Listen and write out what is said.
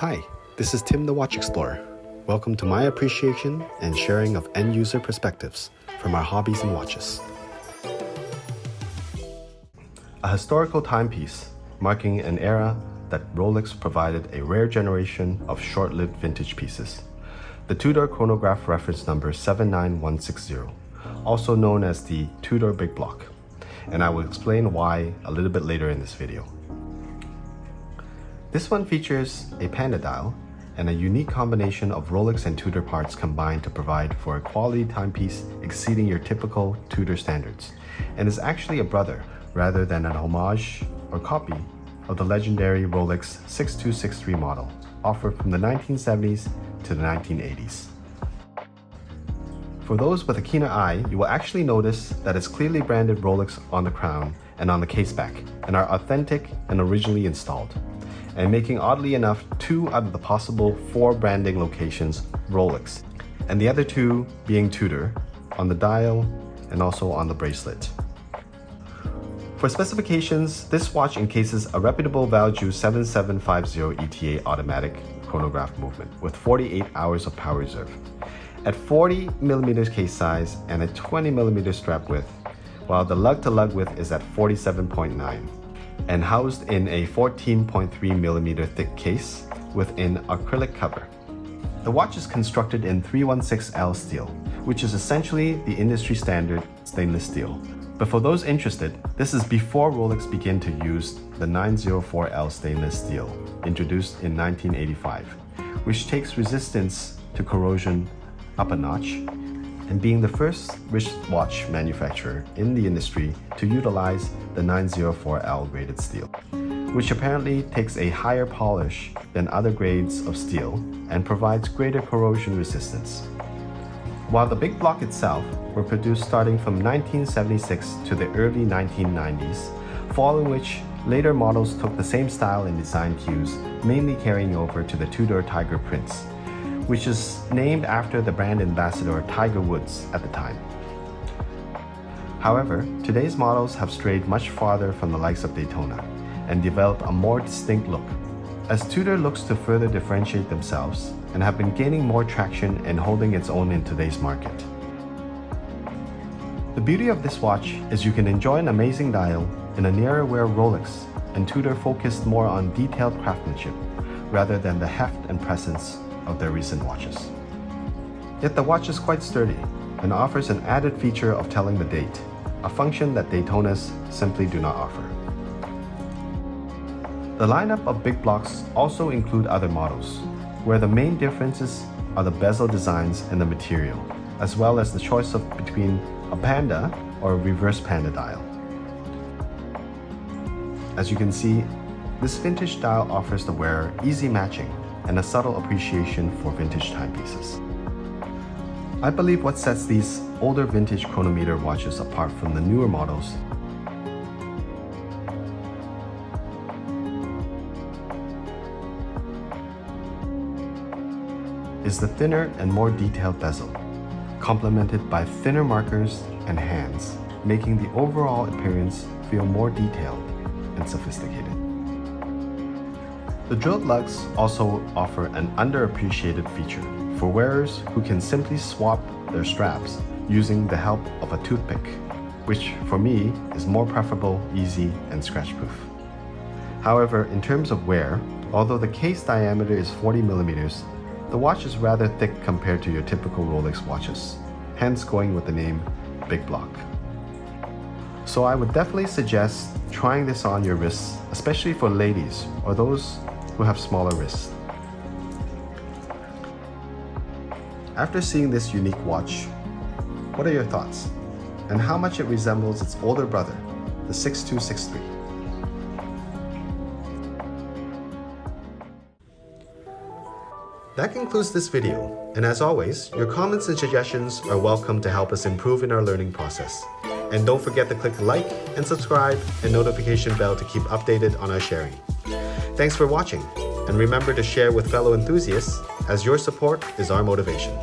Hi, this is Tim the Watch Explorer. Welcome to my appreciation and sharing of end-user perspectives from our hobbies and watches. A historical timepiece marking an era that Rolex provided a rare generation of short-lived vintage pieces. The Tudor Chronograph Reference number 79160, also known as the Tudor Big Block, and I will explain why a little bit later in this video. This one features a panda dial and a unique combination of Rolex and Tudor parts combined to provide for a quality timepiece exceeding your typical Tudor standards, and is actually a brother rather than an homage or copy of the legendary Rolex 6263 model offered from the 1970s to the 1980s. For those with a keener eye, you will actually notice that it's clearly branded Rolex on the crown and on the case back, and are authentic and originally installed, and making oddly enough 2 out of the possible 4 branding locations Rolex, and the other 2 being Tudor on the dial and also on the bracelet. For specifications, this watch encases a reputable Valjoux 7750 ETA automatic chronograph movement with 48 hours of power reserve, at 40mm case size and a 20mm strap width, while the lug-to-lug width is at 47.9, and housed in a 14.3mm thick case with an acrylic cover. The watch is constructed in 316L steel, which is essentially the industry standard stainless steel. But for those interested, this is before Rolex began to use the 904L stainless steel, introduced in 1985, which takes resistance to corrosion up a notch, and being the first wristwatch manufacturer in the industry to utilize the 904L graded steel, which apparently takes a higher polish than other grades of steel and provides greater corrosion resistance. While the Big Block itself were produced starting from 1976 to the early 1990s, following which later models took the same style and design cues, mainly carrying over to the Tudor Tiger Prince, which is named after the brand ambassador Tiger Woods at the time. However, today's models have strayed much farther from the likes of Daytona and developed a more distinct look, as Tudor looks to further differentiate themselves and have been gaining more traction and holding its own in today's market. The beauty of this watch is you can enjoy an amazing dial in an era where Rolex and Tudor focused more on detailed craftsmanship rather than the heft and presence of their recent watches. Yet the watch is quite sturdy and offers an added feature of telling the date, a function that Daytonas simply do not offer. The lineup of Big Blocks also include other models, where the main differences are the bezel designs and the material, as well as the choice of between a panda or a reverse panda dial. As you can see, this vintage dial offers the wearer easy matching and a subtle appreciation for vintage timepieces. I believe what sets these older vintage chronometer watches apart from the newer models is the thinner and more detailed bezel, complemented by thinner markers and hands, making the overall appearance feel more detailed and sophisticated. The drilled lugs also offer an underappreciated feature for wearers who can simply swap their straps using the help of a toothpick, which for me is more preferable, easy, and scratch-proof. However, in terms of wear, although the case diameter is 40mm, the watch is rather thick compared to your typical Rolex watches, hence going with the name Big Block. So I would definitely suggest trying this on your wrists, especially for ladies or those who have smaller wrists. After seeing this unique watch, what are your thoughts? And how much it resembles its older brother, the 6263? That concludes this video, and as always, your comments and suggestions are welcome to help us improve in our learning process. And don't forget to click like and subscribe and notification bell to keep updated on our sharing. Thanks for watching, and remember to share with fellow enthusiasts, as your support is our motivation.